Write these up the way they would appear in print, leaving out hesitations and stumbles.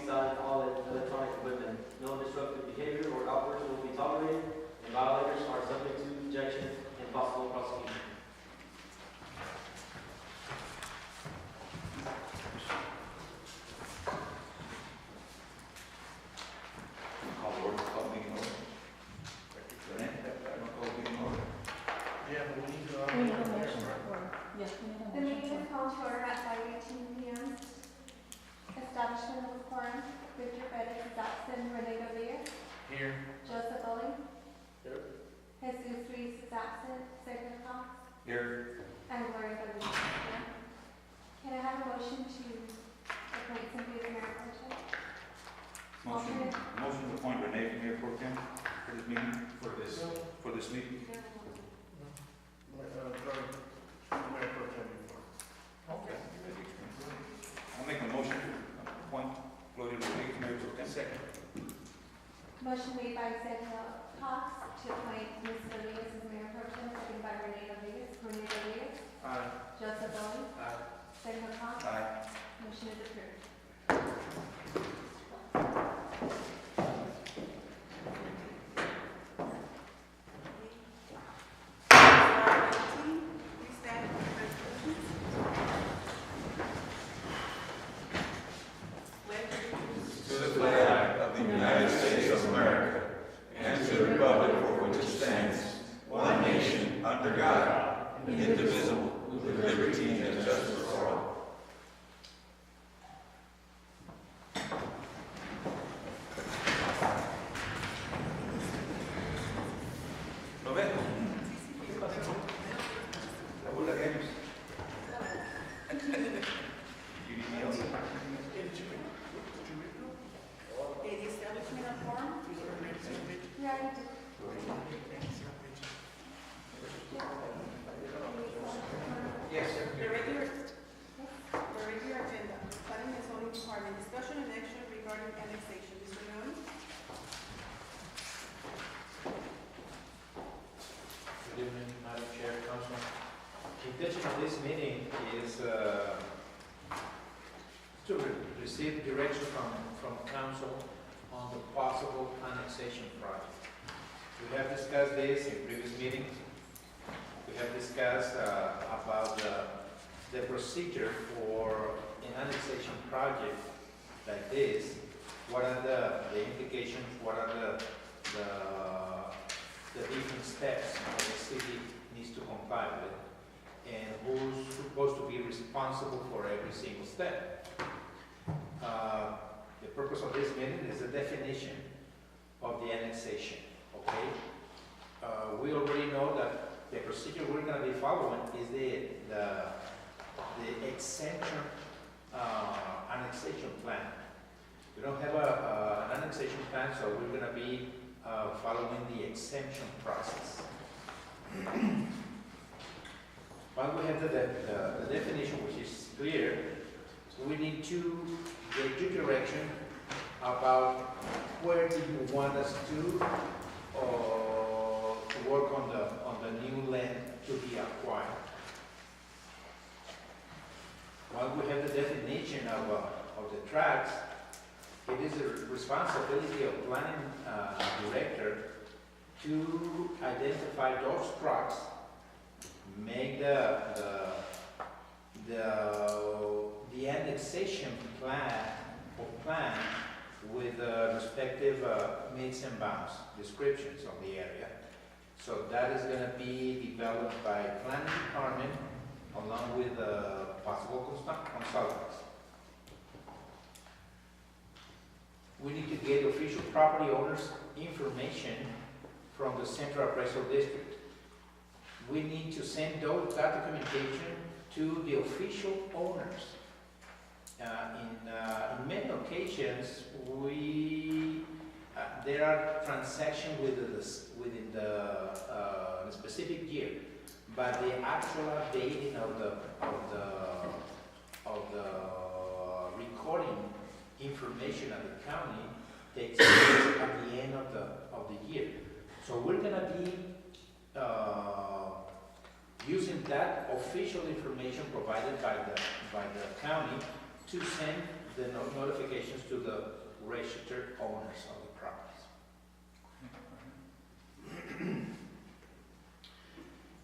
inside all electronic equipment. No disruptive behavior or outbursts will be tolerated, and violators are subject to ejection and possible prosecution. Call the order, call meeting order. Call meeting order. Yeah, but we need to. We need a motion for, yes, we need a The meeting motion is called to order at 5:18 p.m. Establishment of quorum. Victor Perez is absent. Rene Rodriguez. Here. Joseph Oling. Here. Jesus Ruiz is absent. Sergio Cox. Here. And Gloria Rodriguez is here. Can I have a motion to appoint Cynthia as mayor pro tem? Motion to appoint Renee from Mayor Pro Tem for this meeting, for this meeting. Mayor Pro Tem before. Okay. I'll make a motion to appoint Gloria Rodriguez, Mayor Pro Tem. Second. Motion made by Sergio Cox to appoint Ms. Rodriguez as mayor pro tem, seconded by Rene Rodriguez. Rene Rodriguez. Aye. Joseph Oling. Aye. Sergio Cox. Aye. Motion is approved. Please stand for the resolutions. Pledge allegiance To the flag of the United States of America and to the republic for which it stands, one nation, under God, indivisible, with liberty and justice for all. ¿Lo ven? La bola de años. You need me else? Okay, the establishment of quorum. Yeah, you did. Yes, The regular agenda, planning and zoning department, discussion and action regarding annexation. Mr. Leon? Good evening, Madam Chair, Councilman. The intention of this meeting is to receive direction from council on the possible annexation project. We have discussed this in previous meetings. We have discussed about the procedure for an annexation project like this. What are the implications? What are the different steps that the city needs to comply with, and who's supposed to be responsible for every single step. The purpose of this meeting is the definition of the annexation, okay? We already know that the procedure we're going to be following is the exemption annexation plan. We don't have an annexation plan, so we're going to be following the exemption process. While we have the definition, which is clear, we need to get your direction about where do you want us to work on the new land to be acquired. While we have the definition of the tracts, it is the responsibility of planning director to identify those tracts, make the annexation plan with respective meets and bounds descriptions of the area. So that is going to be developed by planning department along with possible consultants. We need to get official property owners' information from the Central Appraisal District. We need to send that documentation to the official owners. In many occasions, there are transactions within the specific year, but the actual updating of the recording information of the county takes place at the end of the year. So we're going to be using that official information provided by the county to send the notifications to the registered owners of the properties.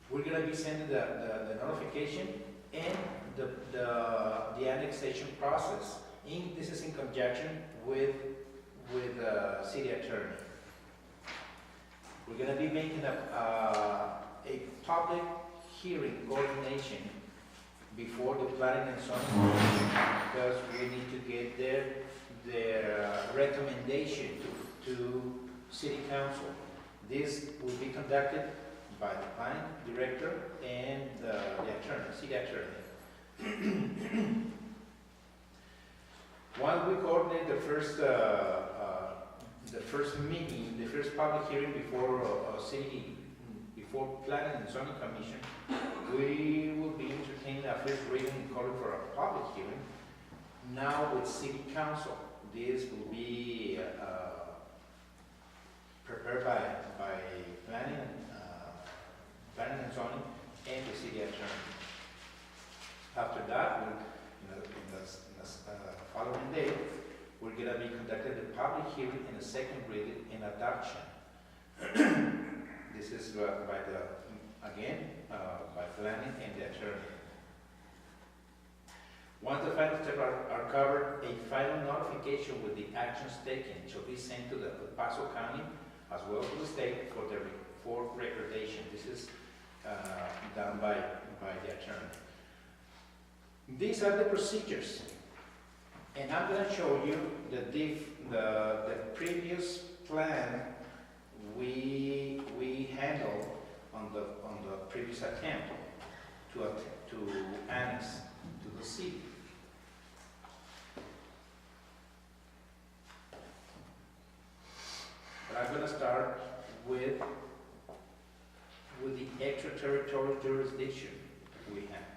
We're gonna be sending the notification and the annexation process. This is in conjunction with the city attorney. We're gonna be making a public hearing coordination before the planning and zoning commission, because we need to get their recommendation to city council. This will be conducted by the planning director and the attorney, city attorney. Once we coordinate the first meeting, the first public hearing before before planning and zoning commission, we will be entertaining a first reading and calling for a public hearing. Now with city council, this will be prepared by planning and zoning and the city attorney. After that, in the following day, we're going to be conducting the public hearing and a second reading and adoption. This is by planning and the attorney. Once the final steps are covered, a final notification with the actions taken shall be sent to the Paso County as well as to the state for recordation. This is done by the attorney. These are the procedures, and I'm going to show you the previous plan we handled on the previous attempt to annex to the city. But I'm going to start with the extraterritorial jurisdiction we have.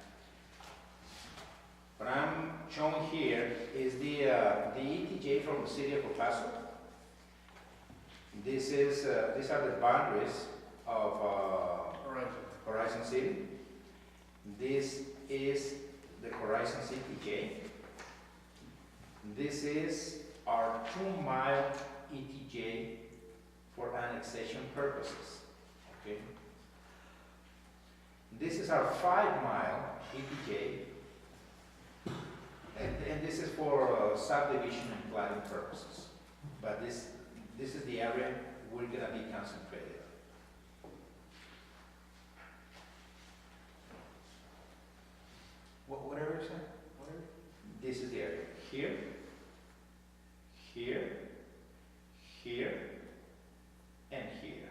What I'm showing here is the ETJ from the city of El Paso. These are the boundaries of Horizon City. This is the Horizon City ETJ. This is our 2-mile ETJ for annexation purposes. Okay. This is our 5-mile ETJ. And this is for subdivision and planning purposes. But this is the area we're going to be concentrated on. Whatever you say? This is the area. Here, here, here, and here.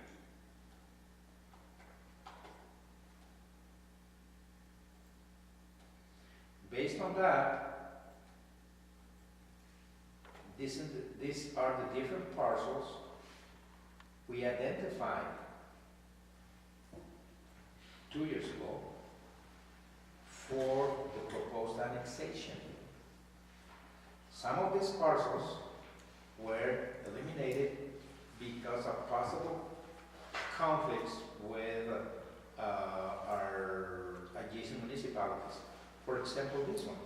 Based on that, these are the different parcels we identified 2 years ago for the proposed annexation. Some of these parcels were eliminated because of possible conflicts with our adjacent municipalities. For example, this one.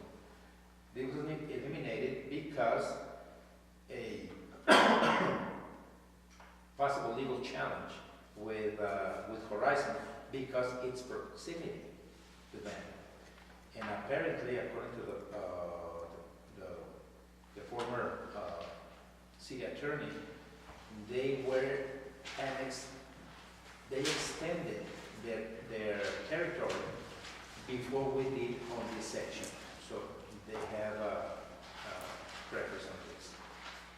This was eliminated because a possible legal challenge with Horizon because its proximity to them. And apparently, according to the former city attorney, they were annexed, they extended their territory before we did on this section. So they have a preference on this.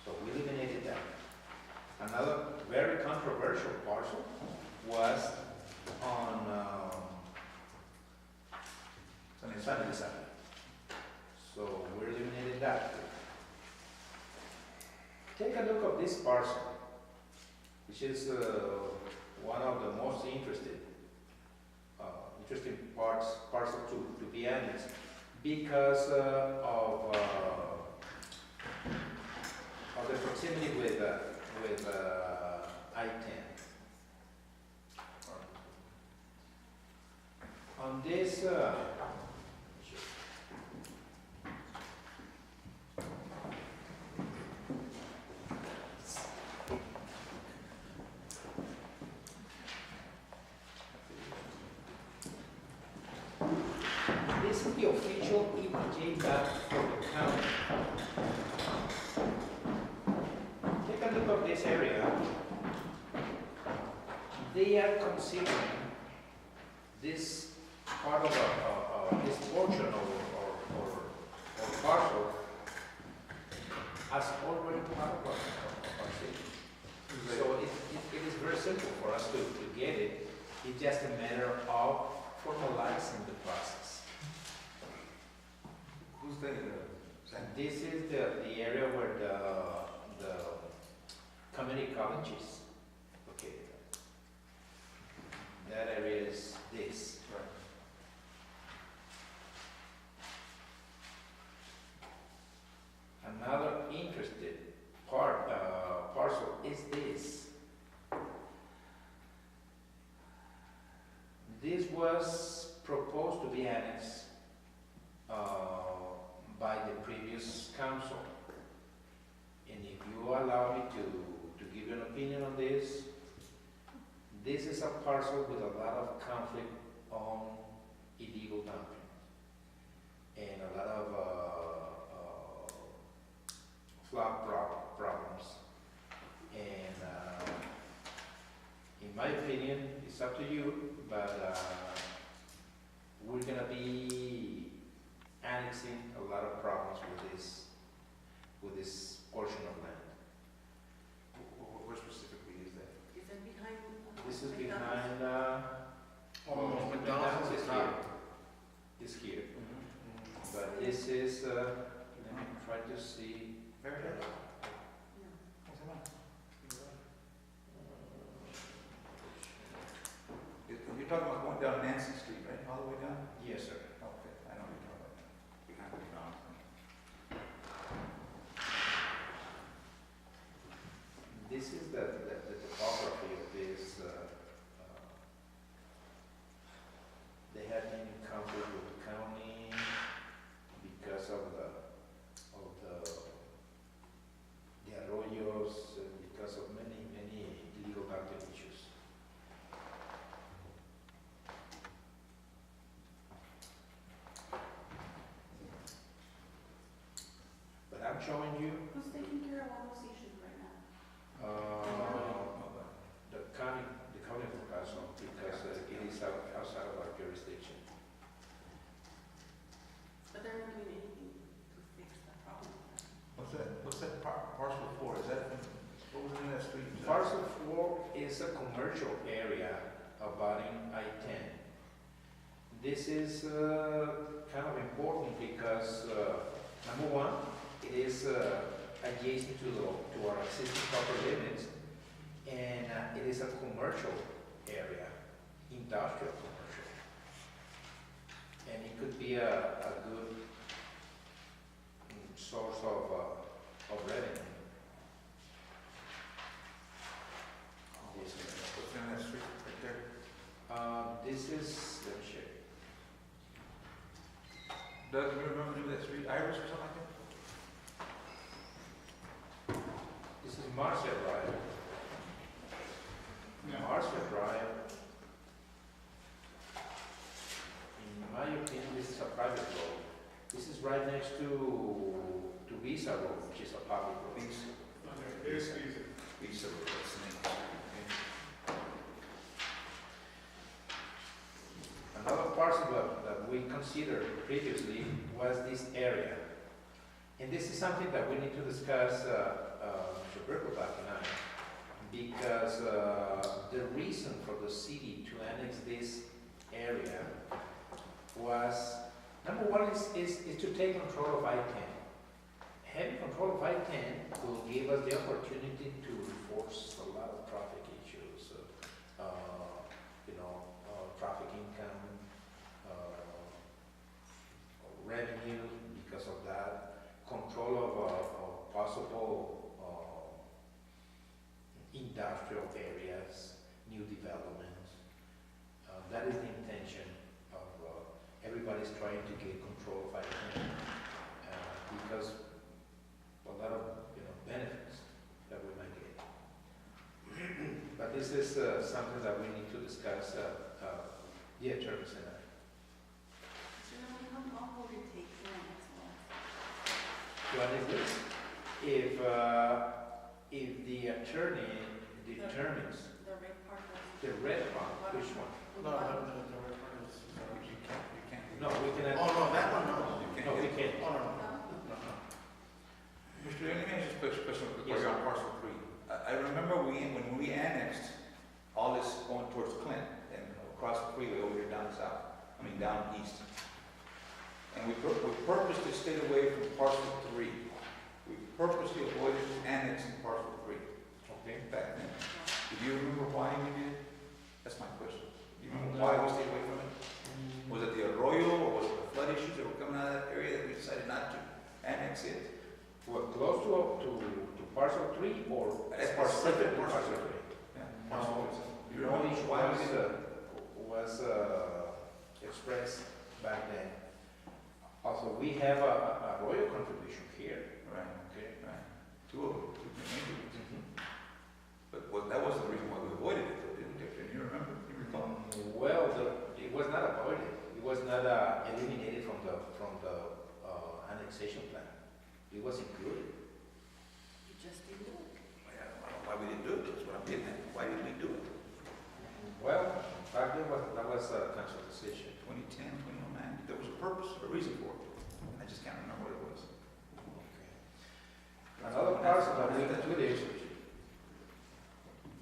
So we eliminated that. Another very controversial parcel was on San Elizabeth. So we eliminated that. Take a look at this parcel, which is one of the most interesting parcel to be annexed because of the proximity with I-10. On this they are considering this part of this portion or parcel as already part of our city. So it is very simple for us to get it. It's just a matter of formalizing the process. Who's the, This is the area where the community college is located. That area is this. Another interested parcel is this. This was proposed to be annexed by the previous council. And if you allow me to give you an opinion on this, this is a parcel with a lot of conflict on illegal dumping and a lot of flood problems. And in my opinion, it's up to you, but we're gonna be annexing a lot of problems with this portion of land. where specifically is that? Is that behind? This is McDonald's? behind, Oh, McDonald's is is here. not. Is here. But this is, let me try to see. Very good. You're talking about going down Nancy Street, right? All the way down? Yes, sir. Okay, I know what you're talking about. Behind McDonald's. This is the topography of this. They had many conflict with the county because of the arroyos, and because of many illegal dumping issues. But I'm showing you Who's taking care of all those issues right now? the county of Paso, because it is outside of our jurisdiction. But they're not doing anything to fix that problem. What's that parcel for? Is that, what was in that street? Parcel 4 is a commercial area abutting I-10. This is kind of important because, number one, it is adjacent to our existing proper limits, and it is a commercial area, industrial commercial. And it could be a good source of revenue. What's in that street right there? This is, let me check. Doug, you remember that street, Iris or something like that? This is Marcia Drive. Marcia Drive. In my opinion, this is a private road. This is right next to Visa Road, which is a public road. Visa Road, that's the name of the street. Another parcel that we considered previously was this area. And this is something that we need to discuss, Mr. Birkelbach and I, because the reason for the city to annex this area was, number one is to take control of I-10. Having control of I-10 will give us the opportunity to enforce a lot of traffic issues, traffic income, revenue because of that, control of possible industrial areas, new developments. That is the intention of everybody's trying to get control of I-10 because a lot of benefits that we might get. But this is something that we need to discuss, the attorneys and I. So how long will it take for the next one? To annex this, if the attorney determines The red part goes The red one, which one? No, the red part is, You can't. No, we cannot. oh, no, that one, no. You can't. No, we can't. Oh, no, no. Mr. Let me ask you a question before you're on parcel 3. I remember when we annexed all this going towards Clint and across the freeway over here down down east. And we purposely stayed away from parcel 3. We purposely avoided annexing parcel 3. Okay. Back then. Do you remember why we did? That's my question. Do you remember why we stayed away from it? Was it the arroyo or was it the flood issues that were coming out of that area that we decided not to annex it? Well, close to parcel 3 or That's parcel specific to parcel parcel 3? Yeah. No, You the remember only issue why we did it? was expressed back then. Also, we have a royal contribution here. Right, Okay. right. Two of them. But that wasn't the reason why we avoided it, though, didn't it? Can you remember? You recall? Well, it was not avoided. It was not eliminated from the annexation plan. It was included. You just didn't do it. I don't know why we didn't do it. That's what I'm getting at. Why didn't we do it? Well, back then that was a council decision. 2010, 2009. There was a purpose, a reason for it. I just can't remember what it was. Another parcel that we included.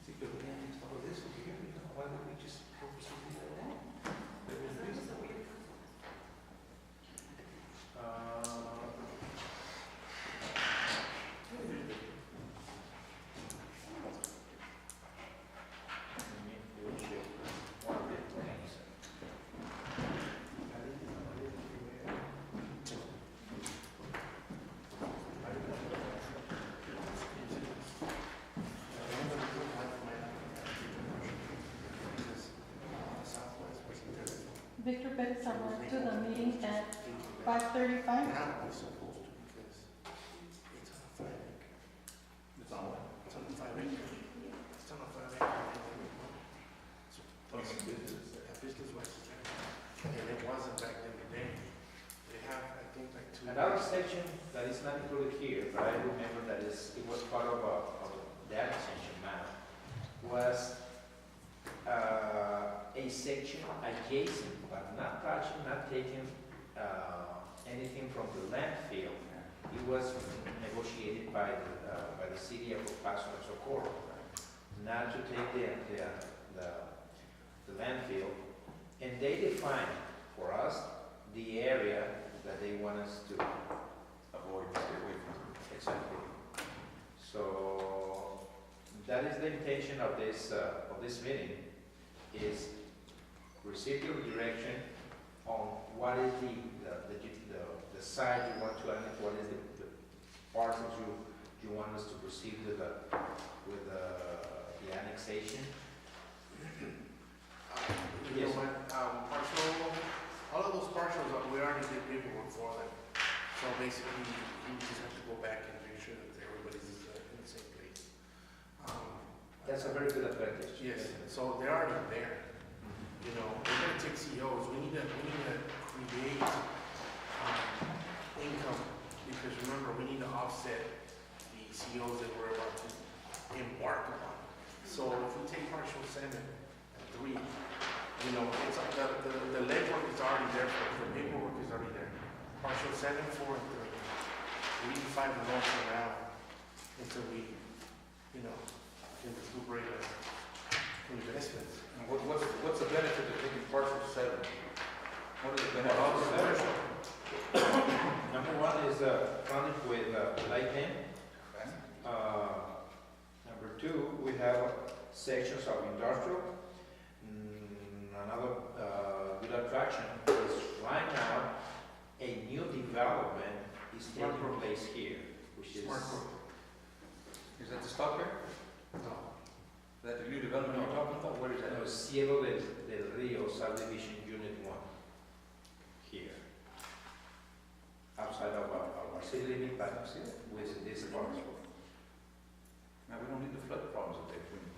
See, but we annexed all of this over here. You know, why would we just purposely do that? There was a reason. Victor Pettis arrived to the meeting at 5:35. Now it's supposed to, because it's on a 5 acre. It's on what? It's on a 5 acre. It's on a 5 acre. So, business wise, and it wasn't back in the day. They have, I think, like 2. Another section that is not included here, but I remember that it was part of the annexation map, was a section adjacent, but not touching, not taking anything from the landfill. It was negotiated by the city of El Paso and Socorro, not to take the landfill, and they defined for us the area that they want us to Avoid, stay away from. exactly. So that is the intention of this meeting, is receive your direction on what is the site you want to annex, what is the parcels you want us to proceed with the annexation. You know what, all of those partials, we already did paperwork for them. So basically, we just have to go back and make sure that everybody's in the same place. That's a very good advantage. Yes, so they're already there. You know, we're gonna take COs, we need to create, income, because remember, we need to offset the COs that we're about to embark upon. So if we take partial 7 and 3, you know, it's, the legwork is already there, the paperwork is already there. Partial 7, 4, and 3. 3, 5, and all around until we, you know, can recuperate our investments. And what's the benefit of taking parcel 7? What are the benefits? Number one is frontage with light in. Okay. Number two, we have sections of industrial. Another good attraction is right now a new development is taking place here, which is Smart growth. Is that the stop here? No. Is that the new development you're talking about? Where is that? Cielo del Rio subdivision unit 1 here, outside of our city limit, but with this parcel. Now, we don't need the flood problems that they're doing. We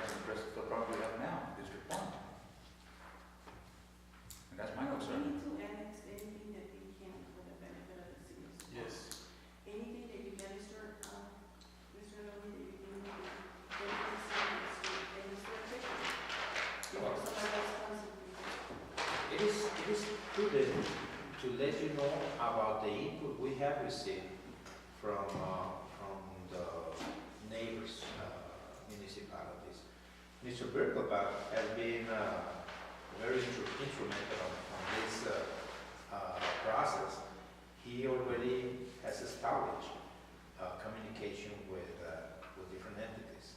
have to address the flood problem we have now, District 1. And that's my No, concern. we need to annex anything that we can for the benefit of the citizens. Yes. Anything that you can, Mr. Lonnie, that you can, benefit the citizens, have received from the neighbors municipalities. Mr. Birkelbach has been very instrumental on this process. He already has established communication with different entities.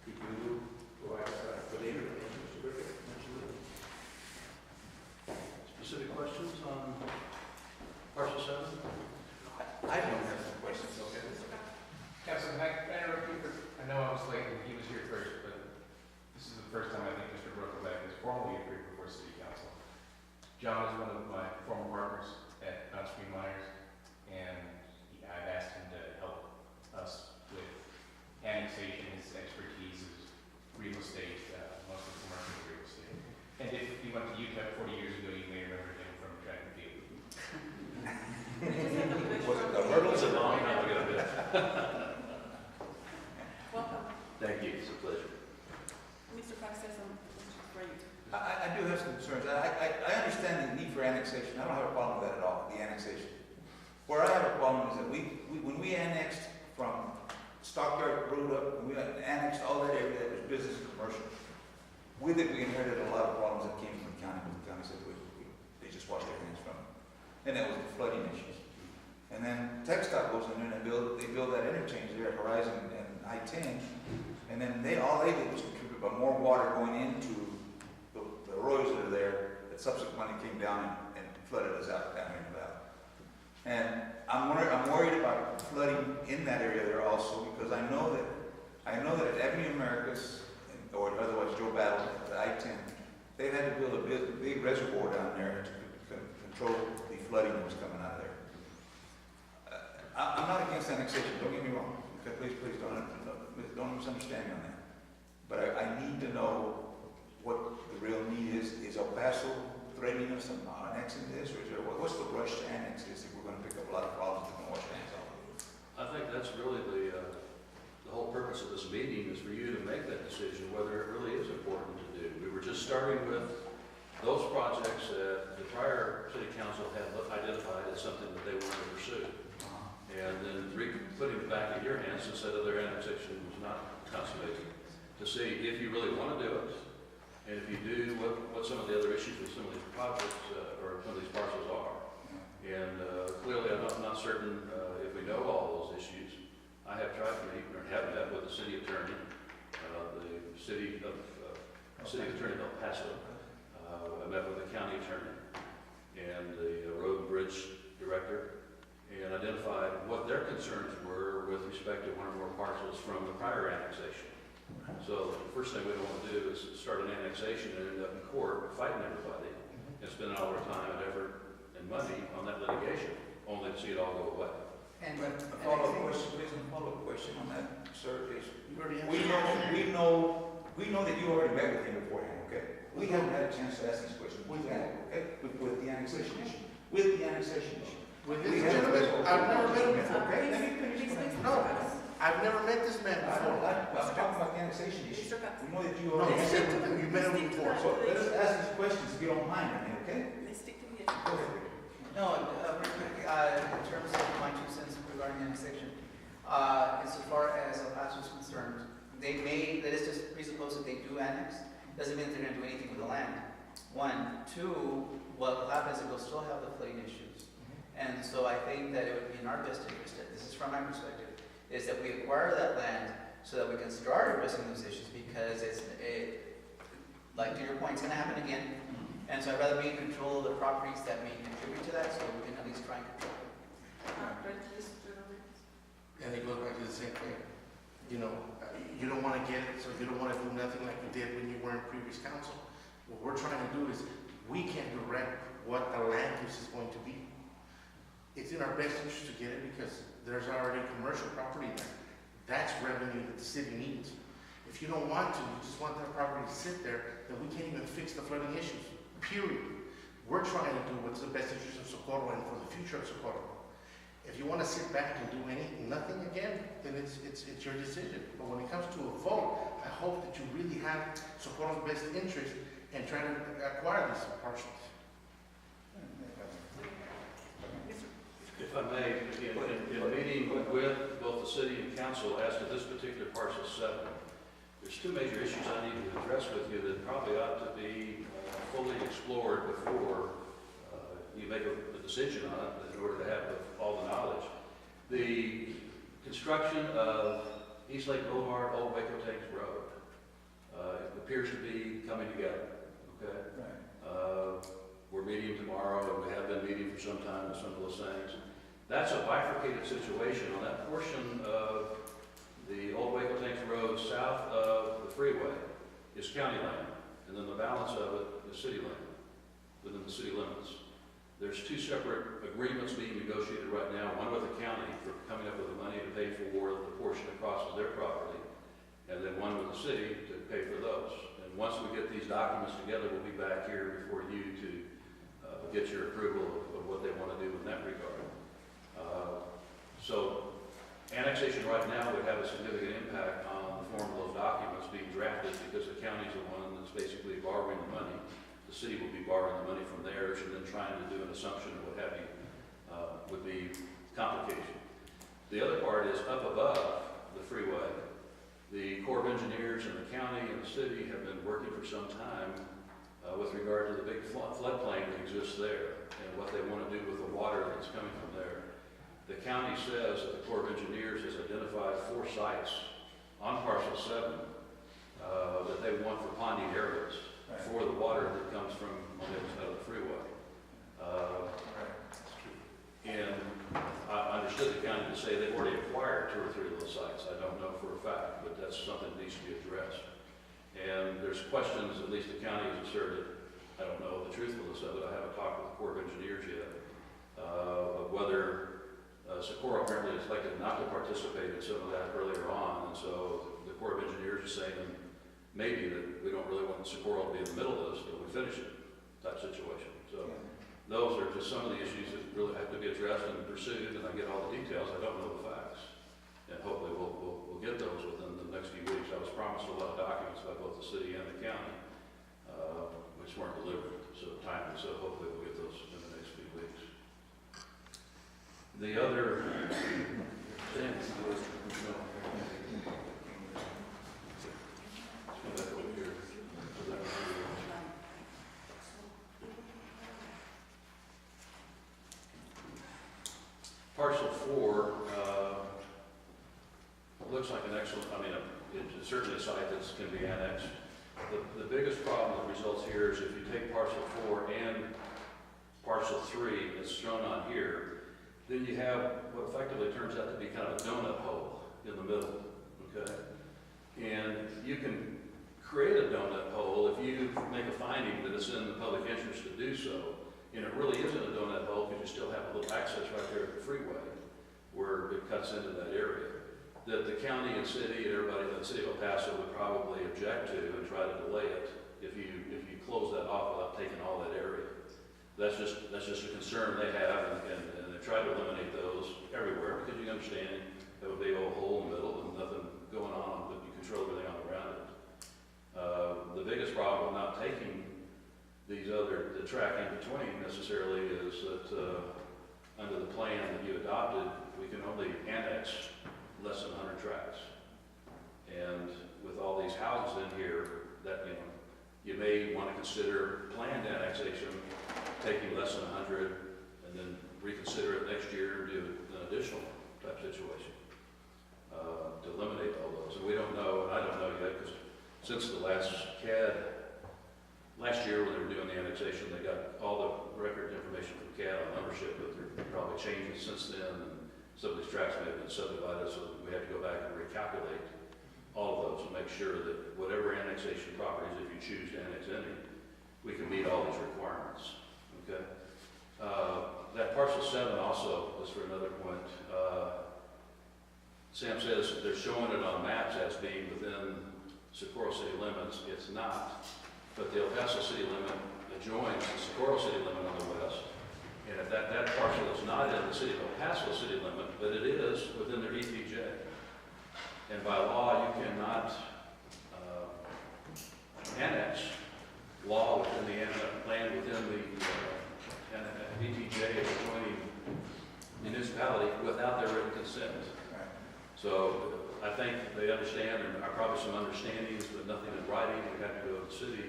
Could you provide us a later, Mr. Birkelbach? Specific questions on parcel 7? I don't have some questions, okay? Councilman, I interrupt you for, I know I was late and he was here first, but this is the first time I think Mr. Brookleback has formally appeared before City Council. John is one of my former partners at Downstream Myers, and I've asked him to help us with annexation. His expertise is real estate, mostly commercial real estate. And if you went to UTEP 40 years ago, you may remember him from track and field. Was it the hurdles or Long enough to get a bit. Welcome. Thank you, it's a pleasure. Mr. Fox says something for you. I do have some concerns. I understand the need for annexation. I don't have a problem with that at all, the annexation. Where I have a problem is that when we annexed from Stockyard Road up, when we annexed all that area that was business and commercial, with it we inherited a lot of problems that came from the county. The county said they just washed their hands from it. And that was the flooding issues. And then Textile goes in there and they build that interchange there at Horizon and I-10. And then all they did was contribute about more water going into the roads that are there that subsequently came down and flooded us out down here in the valley. And I'm worried about flooding in that area there also, because I know that at Avenue Americas, or otherwise Joe Battle, the I-10, they've had to build a big reservoir down there to control the flooding that was coming out of there. I'm not against annexation, don't get me wrong. Okay, please don't misunderstand me on that. But I need to know what the real need is. Is El Paso threatening us on annexing this, or what's the rush to annex this if we're going to pick up a lot of problems that can wash hands off of it? I think that's really the whole purpose of this meeting, is for you to make that decision whether it really is important to do. We were just starting with those projects that the prior city council had identified as something that they wanted to pursue. And then putting it back in your hands and said other annexation was not consummated, to see if you really want to do it, and if you do, what some of the other issues with some of these projects or some of these parcels are. And clearly, I'm not certain if we know all those issues. I have tried to meet, or have met with the city attorney, the city attorney of El Paso. I met with the county attorney and the road and bridge director, and identified what their concerns were with respect to one or more parcels from the prior annexation. So the first thing we don't want to do is start an annexation and end up in court fighting everybody and spending all our time and effort and money on that litigation, only to see it all go away. And a follow-up question on that, sir, is we know that you already met with him beforehand, okay? We haven't had a chance to ask these questions. With that, okay? With the annexation issue. With the annexation issue. With this gentleman, I've never met him before. Okay, let me finish. No, I've never met this man before. I'm talking about the annexation issue. We know that you No, already you said you met him before. So let us ask these questions if you don't mind, okay? Let's stick to the Go ahead. No, real quick, in terms of my 2 cents regarding annexation, insofar as El Paso is concerned, let us just presuppose that they do annex, doesn't mean that they're going to do anything with the land. 1, 2, what will happen is that we'll still have the flooding issues. And so I think that it would be in our best interest, this is from my perspective, is that we acquire that land so that we can start addressing those issues, because like to your point, it's going to happen again. And so I'd rather be in control of the properties that may contribute to that, so we can at least try and control it. And it goes back to the same thing. You know, you don't want to get it, so you don't want to do nothing like you did when you were in previous council. What we're trying to do is, we can direct what the land use is going to be. It's in our best interest to get it because there's already commercial property there. That's revenue that the city needs. If you don't want to, you just want that property to sit there, then we can't even fix the flooding issues, period. We're trying to do what's the best interest of Socorro and for the future of Socorro. If you want to sit back and do nothing again, then it's your decision. But when it comes to a vote, I hope that you really have Socorro's best interest in trying to acquire these parcels. If I may, in meeting with both the city and council as to this particular parcel 7, there's two major issues I need to address with you that probably ought to be fully explored before you make a decision on it in order to have all the knowledge. The construction of East Lake Boulevard, Old Waco Tanks Road, appears to be coming together, okay? Right. We're meeting tomorrow, and we have been meeting for some time with some of those things. That's a bifurcated situation. On that portion of the Old Waco Tanks Road south of the freeway is county land, and then the balance of it is city land, within the city limits. There's two separate agreements being negotiated right now, one with the county for coming up with the money to pay for the portion that crosses their property, and then one with the city to pay for those. And once we get these documents together, we'll be back here before you to get your approval of what they want to do in that regard. So annexation right now would have a significant impact on the form of those documents being drafted because the county's the one that's basically borrowing the money. The city will be borrowing the money from theirs and then trying to do an assumption or what have you would be complication. The other part is up above the freeway. The Corps of Engineers and the county and the city have been working for some time with regard to the big floodplain that exists there and what they want to do with the water that's coming from there. The county says that the Corps of Engineers has identified 4 sites on parcel 7 that they want for ponding areas for the water that comes from on the other side of the freeway. And I understood the county to say they've already acquired 2 or 3 of those sites. I don't know for a fact, but that's something that needs to be addressed. And there's questions, at least the county has asserted, I don't know the truthfulness of it, I haven't talked with the Corps of Engineers yet, of whether Socorro apparently is elected not to participate in some of that earlier on, and so the Corps of Engineers is saying maybe that we don't really want Socorro to be in the middle of this till we finish it, type situation. So those are just some of the issues that really have to be addressed and pursued, and I get all the details, I don't know the facts. And hopefully we'll get those within the next few weeks. I was promised a lot of documents by both the city and the county, which weren't delivered so timely, so hopefully we'll get those in the next few weeks. The other thing was, back over here. Parcel 4 looks like an excellent, it's certainly a site that can be annexed. The biggest problem that results here is if you take parcel 4 and parcel 3 that's shown on here, then you have what effectively turns out to be kind of a donut hole in the middle, okay? And you can create a donut hole if you make a finding that it's in the public interest to do so. And it really isn't a donut hole because you still have a little access right there at the freeway where it cuts into that area. That the county and city and everybody in the city of El Paso would probably object to and try to delay it if you close that off without taking all that area. That's just a concern they have, and they try to eliminate those everywhere because you understand that would be a hole in the middle and nothing going on, but you control everything on around it. The biggest problem with not taking the track in between necessarily is that under the plan that you adopted, we can only annex less than 100 tracks. And with all these houses in here, that you may want to consider planned annexation, taking less than 100, and then reconsider it next year and do an additional type situation to eliminate all those. And we don't know, and I don't know yet, because since the last CAD, last year when they were doing the annexation, they got all the record information from CAD on membership, but there are probably changes since then, and some of these tracks may have been subdivided, so we have to go back and recalculate all of those and make sure that whatever annexation properties, if you choose to annex any, we can meet all these requirements, okay? That parcel 7 also, just for another point, Sam says they're showing it on maps as being within Socorro city limits. It's not, but the El Paso city limit adjoins the Socorro city limit on the west. And if that parcel is not in the city of El Paso city limit, but it is within their ETJ. And by law, you cannot annex law within the land within the ETJ of adjoining municipal So I think they understand, and are probably some understandings, but nothing in writing. We have to go to the city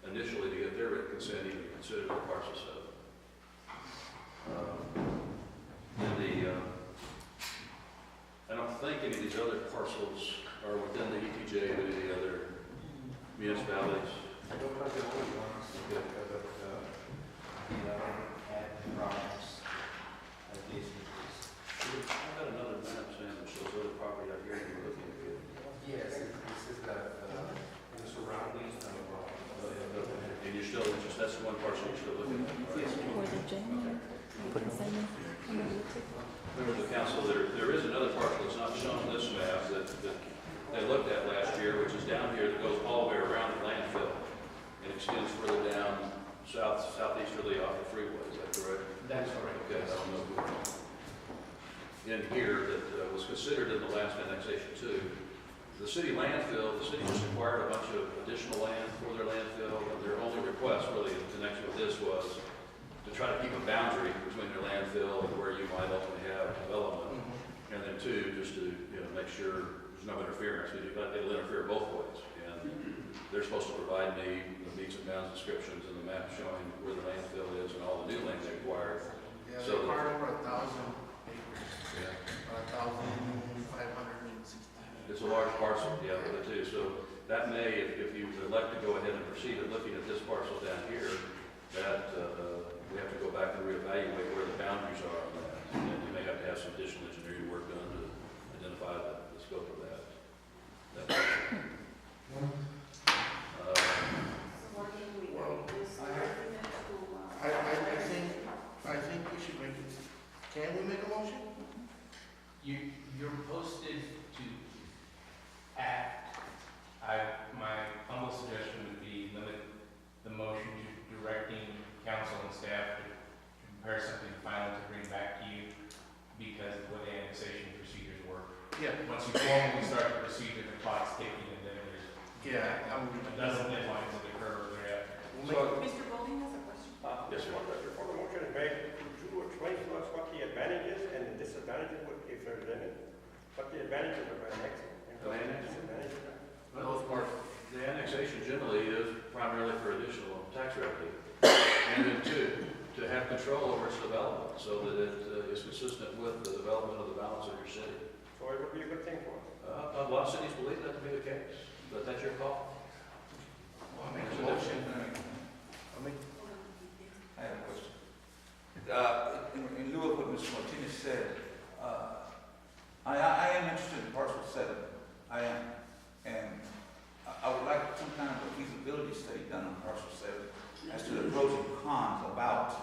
initially to get their written consent, even to consider the parcel 7. I don't think any of these other parcels are within the ETJ of any of the other municipalities. I don't know the only ones that had problems at these meetings. I've got another map, Sam, that shows other property out here you're looking at. Yes, this is the surroundings of And you're still interested, that's the one parcel you're still looking at, right? For the January, Members of the council, there is another parcel that's not shown on this map that they looked at last year, which is down here that goes all the way around the landfill and extends further down southeasterly off the freeway. Is that correct? That's correct. Okay, I don't know. In here that was considered in the last annexation too. The city landfill, the city just acquired a bunch of additional land for their landfill, and their only request really in connection with this was to try to keep a boundary between their landfill and where you might ultimately have development. And then 2, just to make sure there's no interference, because it'll interfere both ways. And they're supposed to provide me the meets and bounds descriptions and the map showing where the landfill is and all the new land they acquired. Yeah, they So- acquired over 1,000 acres, Yeah. 1,560. It's a large parcel, yeah, for the 2. So that may, if you elect to go ahead and proceed at looking at this parcel down here, that we have to go back and reevaluate where the boundaries are on that. And you may have to have some additional engineering work done to identify the scope of that. I think we should make it. Can we make a motion? You're posted to act. My humble suggestion would be limit the motion to directing council and staff to prepare something final to bring back to you, because of the way the annexation procedures work. Yeah. Once you formally start the procedure, the clock's ticking, and then there's Yeah. a dozen deadlines that occur thereafter. Mr. Golding has a question. Yes, sir. Before the motion is made, could you explain to us what the advantages and the disadvantages, if there's any? What the advantages of annexing? And what the disadvantages are? Well, the annexation generally is primarily for additional tax revenue. And then 2, to have control over its development so that it is consistent with the development of the balance of your city. So it would be a good thing for us. A lot of cities believe that to be the case, but that's your call. I'll make a motion. I have a question. In lieu of what Mr. Martinez said, I am interested in parcel 7. I am. And I would like some kind of a feasibility study done on parcel 7 as to the pros and cons about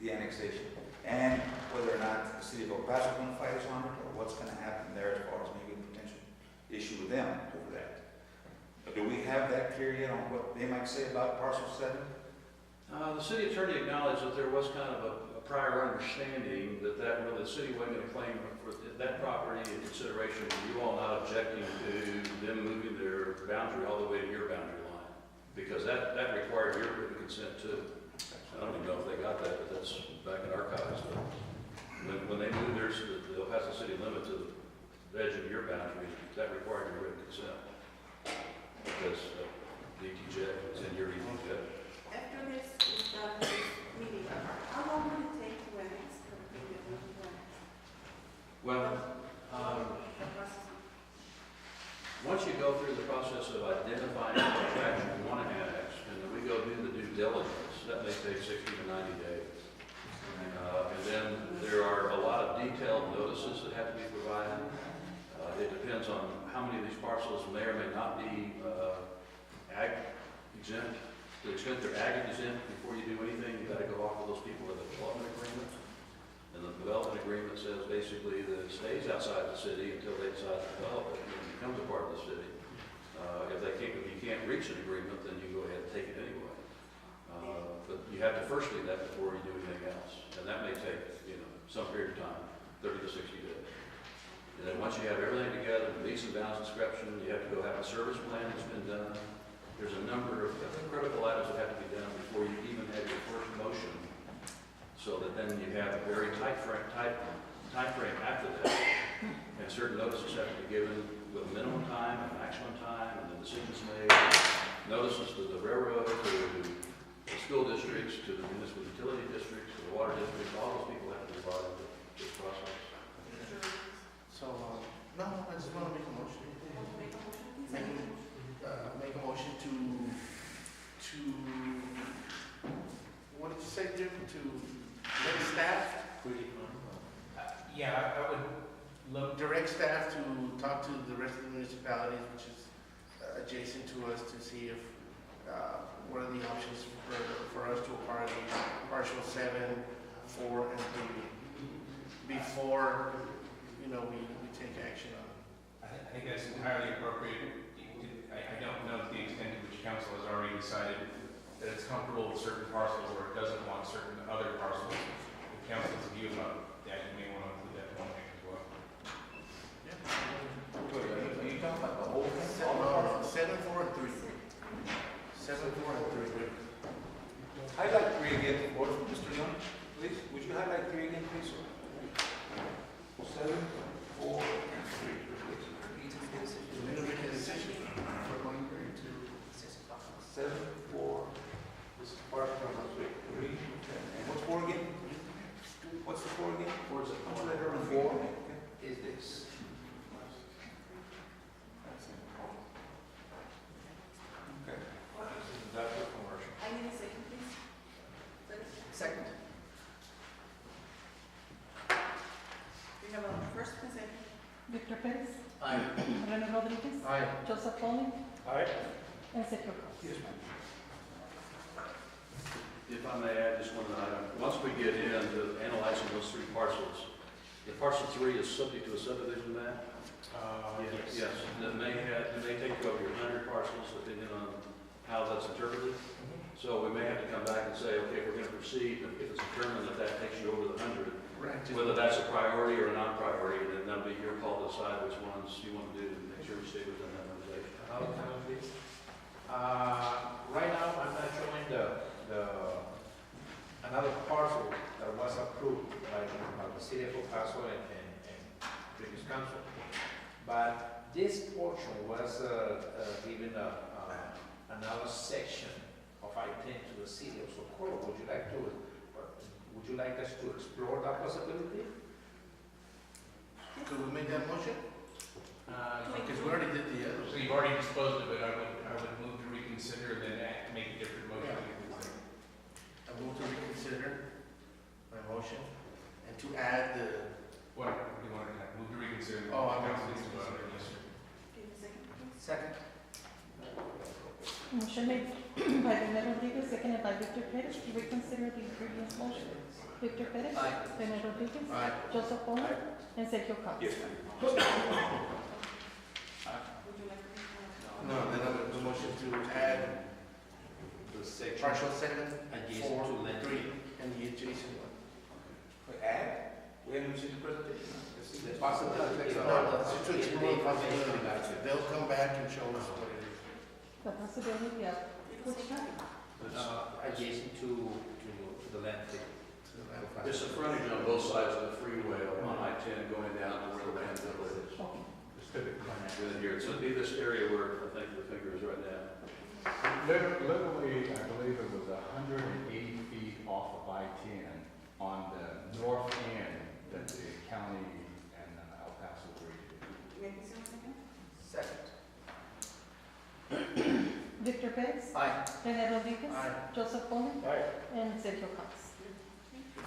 the annexation, and whether or not the city of El Paso is going to fight us on it, or what's going to happen there as far as maybe a potential issue with them over that. Do we have that clear yet on what they might say about parcel 7? The city attorney acknowledged that there was kind of a prior understanding that really the city wasn't going to claim for that property in consideration, you all not objecting to them moving their boundary all the way to your boundary line, because that required your written consent too. I don't even know if they got that, but that's back in archives. But when they moved theirs to the El Paso city limit to the edge of your boundary, that required your written consent, because the ETJ is in your ETJ. After this is done, this meeting, how long will it take to annex? Well, once you go through the process of identifying the tract you want to annex, and then we go do the due diligence, that may take 60 to 90 days. And then there are a lot of detailed notices that have to be provided. It depends on how many of these parcels may or may not be ag exempt. To the extent they're ag exempt, before you do anything, you've got to go off with those people with a development agreement. And the development agreement says basically that it stays outside the city until they decide to develop it and it becomes a part of the city. If you can't reach an agreement, then you go ahead and take it anyway. But you have to first do that before you do anything else. And that may take, some period of time, 30 to 60 days. And then once you have everything together, the meets and bounds inscription, you have to go have a service plan that's been done. There's a number of critical items that have to be done before you even have your first motion, so that then you have a very tight frame after that. And certain notices have to be given with a minimum time and maximum time, and the decisions made, notices to the railroad, to the school districts, to the municipal utility districts, to the water districts, all those people have to be involved in this process. So, no, I just want to make a motion. Make a motion to, what did you say, Jim? To let staff? Yeah, I would look, Direct staff to talk to the rest of the municipalities, which is adjacent to us, to see if, what are the options for us to acquire the partial 7, 4, and 3 before, we take action on it. I think that's entirely appropriate. I don't know the extent to which council has already decided that it's comfortable with certain parcels or it doesn't want certain other parcels. The council's view about that, you may want to include that in one thing as well. Are you talking about the whole thing? 7, 4, and 3. 7, 4, and 3. Highlight 3 again, Mr. Young, please. Would you highlight 3 again, please? 7, 4, and 3. We're going to make a decision for going to 7, 4. This is part from 3. And what's 4 again? What's the 4 again? 4 is a letter of 4 is this. Okay. That's a commercial. I need a second, please. Second. We have a first and second. Victor Perez, Aye. Rene Rodriguez, Aye. Joseph Pauling, Aye. and Sergio Carlos. Yes, ma'am. If I may add just one item, once we get into analyzing those 3 parcels, the parcel 3 is subject to a subdivision map. Yes, that may take over your 100 parcels depending on how that's interpreted. So we may have to come back and say, okay, if we're going to proceed, if it's determined that that takes you over the 100, Right. whether that's a priority or a non-priority, then that'll be your call to decide which ones you want to do to make sure we stay within that limitation. right now, I'm not showing another parcel that was approved by the city of El Paso and previous council. But this portion was given another section of I-10 to the city of Socorro. Would you like us to explore that possibility? Could we make that motion? Because we already did the other. So you've already disposed of it, I would move to reconsider and then make a different motion. I move to reconsider my motion and to add the, What, do you want to move to reconsider? Oh, I'm going to Council needs vote on it, reconsider. yes, sir. Give a second, please. Second. Motion made by Rene Rodriguez, seconded by Victor Perez to reconsider the previous motion. Victor Perez, Aye. Rene Rodriguez, Aye. Joseph Pauling, and Sergio Carlos. Yes, ma'am. Would you like to? no, then the motion to add The section partial 7, adjacent 4, to land. 3, and the adjacent one. Add? We haven't seen the presentation. The possibility. No, that's to explore the possibility. They'll come back and show us what it is. The possibility of which type? Adjacent to the landfill. It's a frontage on both sides of the freeway on I-10 going down to where the landfill is. Okay. Within here, so it'd be this area where I think the finger is right now. Literally, I believe it was 180 feet off of I-10 on the north end that the county and El Paso agreed to. Make this one second. Second. Victor Perez, Aye. Rene Rodriguez, Aye. Joseph Pauling, Aye. and Sergio Carlos.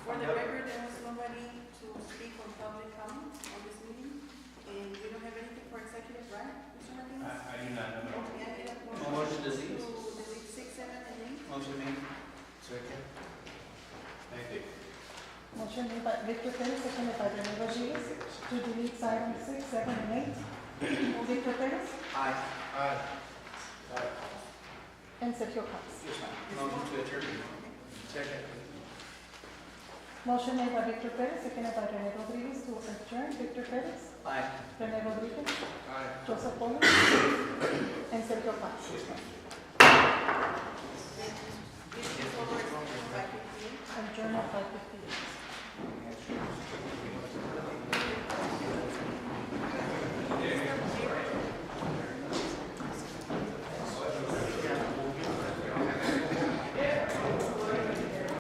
For the record, there was nobody to speak on public comment on this meeting, and we don't have anything for executive, right, Mr. Martinez? I do not know. Okay, I need a Motion to motion delete. to delete 6, 7, and 8. Motion made. Second. Thank you. Motion made by Victor Perez, seconded by Rene Rodriguez to delete items 6, 7, and 8. Victor Perez Aye. Aye. and Sergio Carlos. Yes, ma'am. Motion to adjourn. Second. Motion made by Victor Perez, seconded by Rene Rodriguez to adjourn. Victor Perez, Aye. Rene Rodriguez, Aye. Joseph Pauling, and Sergio Carlos. Yes, ma'am. This is over at 5:58. Adjourn at 5:58.